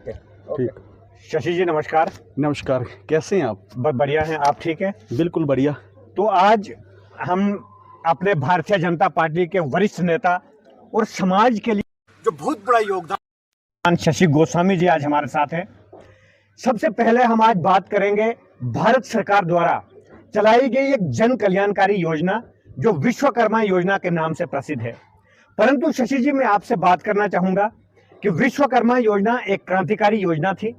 Okay ठीक। शशि जी नमस्कार। नमस्कार, कैसे हैं आप? बढ़िया हैं, आप ठीक हैं? बिल्कुल बढ़िया। तो आज हम अपने भारतीय जनता पार्टी के वरिष्ठ नेता और समाज के लिए जो बहुत बड़ा योगदान शशि गोस्वामी जी आज हमारे साथ हैं। सबसे पहले हम आज बात करेंगे भारत सरकार द्वारा चलाई गई एक जन कल्याणकारी योजना जो विश्वकर्मा योजना के नाम से प्रसिद्ध है। परंतु शशि जी, मैं आपसे बात करना चाहूंगा कि विश्वकर्मा योजना एक क्रांतिकारी योजना थी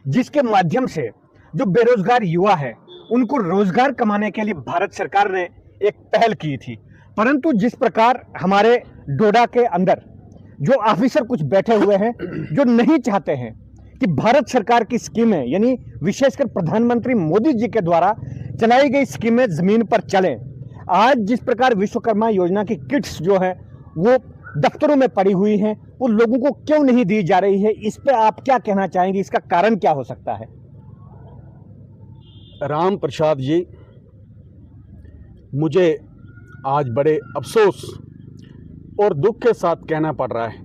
जिसके माध्यम से जो बेरोजगार युवा है उनको रोजगार कमाने के लिए भारत सरकार ने एक पहल की थी। परंतु जिस प्रकार हमारे डोडा के अंदर जो ऑफिसर कुछ बैठे हुए हैं जो नहीं चाहते हैं कि भारत सरकार की स्कीमें यानी विशेषकर प्रधानमंत्री मोदी जी के द्वारा चलाई गई स्कीमें जमीन पर चलें, आज जिस प्रकार विश्वकर्मा योजना की किट्स जो है वो दफ्तरों में पड़ी हुई हैं, वो लोगों को क्यों नहीं दी जा रही है, इस पे आप क्या कहना चाहेंगे? इसका कारण क्या हो सकता है? राम प्रसाद जी, मुझे आज बड़े अफसोस और दुख के साथ कहना पड़ रहा है।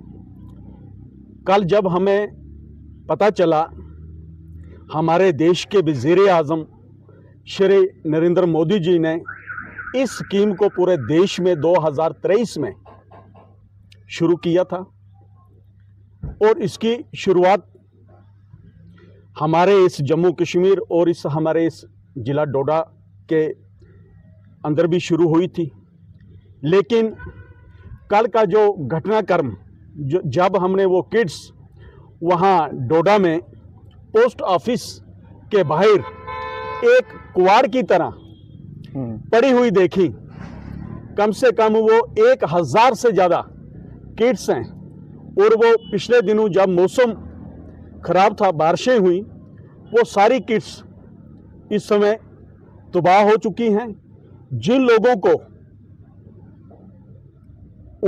कल जब हमें पता चला हमारे देश के वज़ीर आज़म श्री नरेंद्र मोदी जी ने इस स्कीम को पूरे देश में 2023 में शुरू किया था और इसकी शुरुआत हमारे इस जम्मू कश्मीर और हमारे इस ज़िला डोडा के अंदर भी शुरू हुई थी, लेकिन कल का जो घटनाक्रम जब हमने वो किड्स वहाँ डोडा में पोस्ट ऑफिस के बाहर एक कुआड़ की तरह पड़ी हुई देखी, कम से कम वो 1000 से ज़्यादा किड्स हैं और वो पिछले दिनों जब मौसम ख़राब था, बारिशें हुई, वो सारी किड्स इस समय तबाह हो चुकी हैं। जिन लोगों को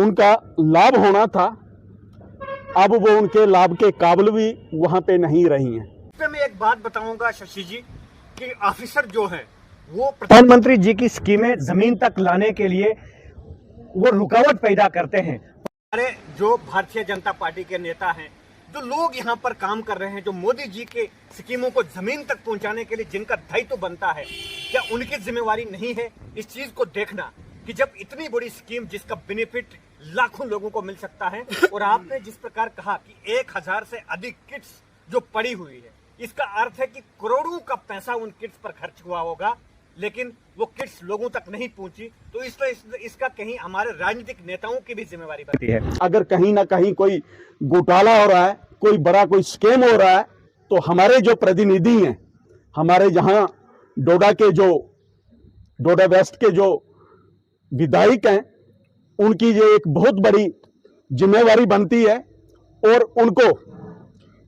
उनका लाभ होना था अब वो उनके लाभ के काबिल भी वहाँ पे नहीं रही हैं। मैं एक बात बताऊंगा शशि जी कि ऑफिसर जो है वो प्रधानमंत्री जी की स्कीमें जमीन तक लाने के लिए वो रुकावट पैदा करते हैं। हमारे जो भारतीय जनता पार्टी के नेता हैं, जो लोग यहाँ पर काम कर रहे हैं, जो मोदी जी के स्कीमों को जमीन तक पहुंचाने के लिए जिनका दायित्व तो बनता है, क्या उनकी जिम्मेवारी नहीं है इस चीज को देखना कि जब इतनी बड़ी स्कीम जिसका बेनिफिट लाखों लोगों को मिल सकता है और आपने जिस प्रकार कहा कि 1000 से अधिक किट्स जो पड़ी हुई है, इसका अर्थ है कि करोड़ों का पैसा उन किट्स पर खर्च हुआ होगा, लेकिन वो किट्स लोगों तक नहीं पहुंची। तो इसका कहीं हमारे राजनीतिक नेताओं की भी जिम्मेवारी बनती है। अगर कहीं ना कहीं कोई घोटाला हो रहा है, कोई बड़ा कोई स्कैम हो रहा है, तो हमारे जो प्रतिनिधि हैं, हमारे यहाँ डोडा वेस्ट के जो विधायक हैं, उनकी ये एक बहुत बड़ी जिम्मेवारी बनती है और उनको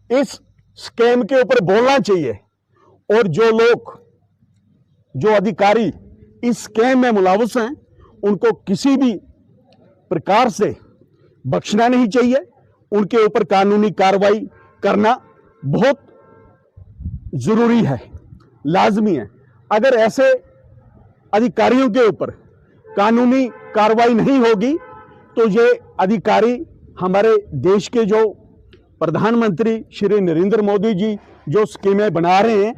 इस स्कैम के ऊपर बोलना चाहिए और जो अधिकारी इस स्कैम में मुलव्वस हैं उनको किसी भी प्रकार से बख्शना नहीं चाहिए। उनके ऊपर कानूनी कार्रवाई करना बहुत जरूरी है, लाजमी है। अगर ऐसे अधिकारियों के ऊपर कानूनी कार्रवाई नहीं होगी तो ये अधिकारी हमारे देश के जो प्रधानमंत्री श्री नरेंद्र मोदी जी जो स्कीमें बना रहे हैं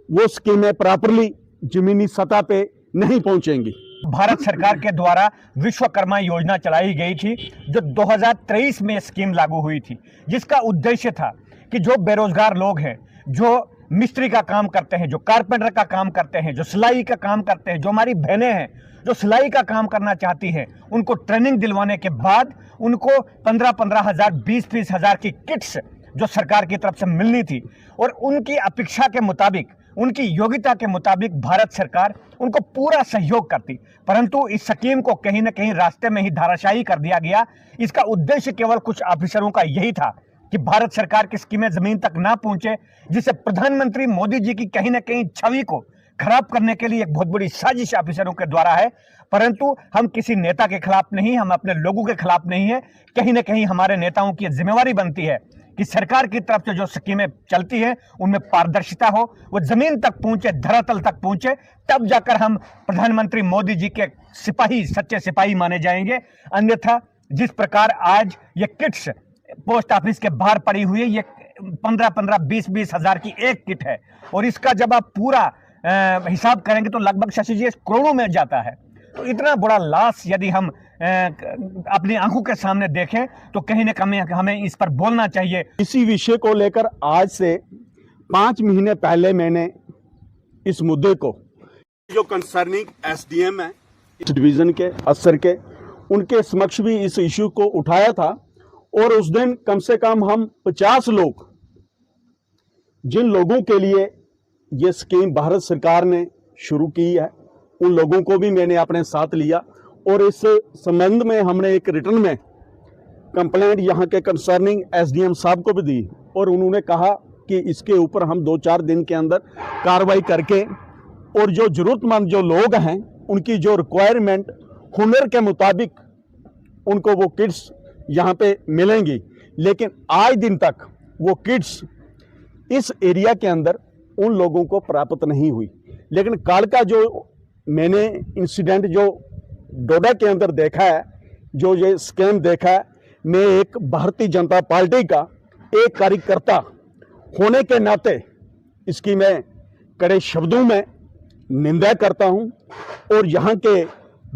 वो स्कीमें प्रॉपरली जमीनी सतह पे नहीं पहुंचेंगी। भारत सरकार के द्वारा विश्वकर्मा योजना चलाई गई थी जो 2023 में स्कीम लागू हुई थी, जिसका उद्देश्य था कि जो बेरोजगार लोग हैं, जो मिस्त्री का काम करते हैं, जो कारपेंटर का काम करते हैं, जो सिलाई का काम करते हैं, जो हमारी बहनें हैं जो सिलाई का काम करना चाहती हैं, उनको ट्रेनिंग दिलवाने के बाद उनको 15-15 हजार 20-20 हजार की किट्स जो सरकार की तरफ से मिलनी थी और उनकी अपेक्षा के मुताबिक, उनकी योग्यता के मुताबिक भारत सरकार उनको पूरा सहयोग करती। परंतु इस स्कीम को कहीं ना कहीं रास्ते में ही धाराशायी कर दिया गया। इसका उद्देश्य केवल कुछ ऑफिसरों का यही था कि भारत सरकार की स्कीमें जमीन तक ना पहुंचे, जिससे प्रधानमंत्री मोदी जी की कहीं ना कहीं छवि को खराब करने के लिए एक बहुत बड़ी साजिश ऑफिसरों के द्वारा है। परंतु हम किसी नेता के खिलाफ नहीं, हम अपने लोगों के खिलाफ नहीं है। कहीं ना कहीं हमारे नेताओं की जिम्मेवारी बनती है कि सरकार की तरफ से जो स्कीमें चलती हैं उनमें पारदर्शिता हो, वो जमीन तक पहुंचे, धरातल तक पहुंचे, तब जाकर हम प्रधानमंत्री मोदी जी के सिपाही, सच्चे सिपाही माने जाएंगे। अन्यथा जिस प्रकार आज ये किट्स पोस्ट ऑफिस के बाहर पड़ी हुई है। ये 15-15, 20-20 हजार की एक किट है और इसका जब आप पूरा हिसाब करेंगे तो लगभग शशि जी करोड़ों में जाता है। तो इतना बड़ा लॉस यदि हम अपनी आंखों के सामने देखें तो कहीं ना कहीं हमें इस पर बोलना चाहिए। इसी विषय को लेकर आज से 5 महीने पहले मैंने इस मुद्दे को जो कंसर्निंग एसडीएम है इस डिवीजन के असर के उनके समक्ष भी इस इश्यू को उठाया था और उस दिन कम से कम हम 50 लोग जिन लोगों के लिए ये स्कीम भारत सरकार ने शुरू की है उन लोगों को भी मैंने अपने साथ लिया और इस संबंध में हमने एक रिटर्न में कंप्लेंट यहाँ के कंसर्निंग एसडीएम साहब को भी दी और उन्होंने कहा कि इसके ऊपर हम 2-4 दिन के अंदर कार्रवाई करके और जो जरूरतमंद जो लोग हैं उनकी जो रिक्वायरमेंट हुनर के मुताबिक उनको वो किट्स यहाँ पे मिलेंगी। लेकिन आज दिन तक वो किट्स इस एरिया के अंदर उन लोगों को प्राप्त नहीं हुई। लेकिन कल का जो मैंने इंसिडेंट जो डोडा के अंदर देखा है, जो ये स्कैम देखा है, मैं एक भारतीय जनता पार्टी का एक कार्यकर्ता होने के नाते इसकी मैं कड़े शब्दों में निंदा करता हूं और यहाँ के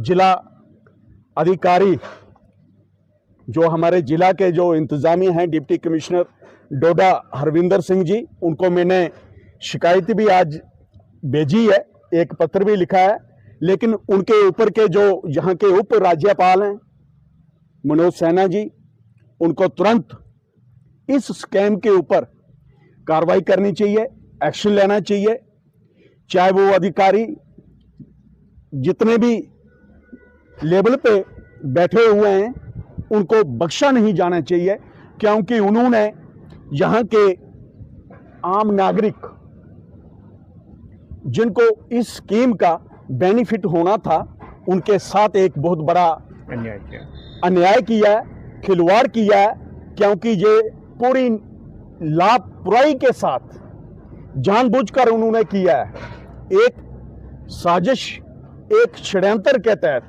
जिला अधिकारी जो हमारे जिला के जो इंतजामिया हैं डिप्टी कमिश्नर डोडा हरविंदर सिंह जी, उनको मैंने शिकायत भी आज भेजी है, एक पत्र भी लिखा है। लेकिन उनके ऊपर के जो यहाँ के उप राज्यपाल हैं मनोज सिन्हा जी, उनको तुरंत इस स्कैम के ऊपर कार्रवाई करनी चाहिए, एक्शन लेना चाहिए। चाहे वो अधिकारी जितने भी लेवल पे बैठे हुए हैं उनको बख्शा नहीं जाना चाहिए, क्योंकि उन्होंने यहाँ के आम नागरिक जिनको इस स्कीम का बेनिफिट होना था उनके साथ एक बहुत बड़ा अन्याय किया है, खिलवाड़ किया है। क्योंकि ये पूरी लापरवाही के साथ जानबूझकर उन्होंने किया है, एक साजिश, एक षड्यंत्र के तहत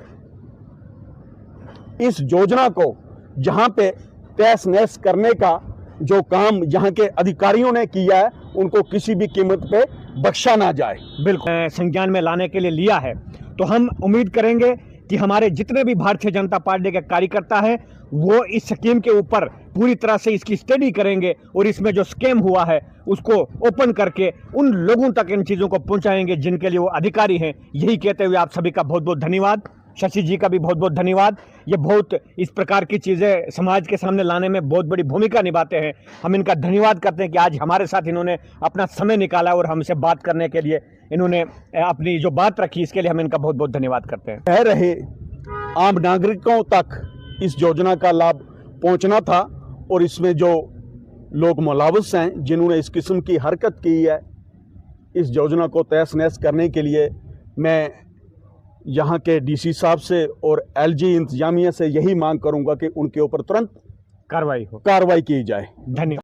इस योजना को जहां पे तहस नहस करने का जो काम यहाँ के अधिकारियों ने किया है उनको किसी भी कीमत पे बख्शा ना जाए। बिल्कुल संज्ञान में लाने के लिए लिया है तो हम उम्मीद करेंगे कि हमारे जितने भी भारतीय जनता पार्टी के कार्यकर्ता हैं वो इस स्कीम के ऊपर पूरी तरह से इसकी स्टडी करेंगे और इसमें जो स्कैम हुआ है उसको ओपन करके उन लोगों तक इन चीज़ों को पहुंचाएंगे जिनके लिए वो अधिकारी हैं। यही कहते हुए आप सभी का बहुत बहुत धन्यवाद, शशि जी का भी बहुत बहुत धन्यवाद। ये बहुत इस प्रकार की चीज़ें समाज के सामने लाने में बहुत बड़ी भूमिका निभाते हैं। हम इनका धन्यवाद करते हैं कि आज हमारे साथ इन्होंने अपना समय निकाला और हमसे बात करने के लिए इन्होंने अपनी जो बात रखी, इसके लिए हम इनका बहुत बहुत धन्यवाद करते हैं। कह रहे आम नागरिकों तक इस योजना का लाभ पहुंचना था और इसमें जो लोग मुलव्वस हैं जिन्होंने इस किस्म की हरकत की है, इस योजना को तहस नहस करने के लिए मैं यहाँ के डीसी साहब से और एलजी इंतजामिया से यही मांग करूंगा कि उनके ऊपर तुरंत कार्रवाई की जाए। धन्यवाद।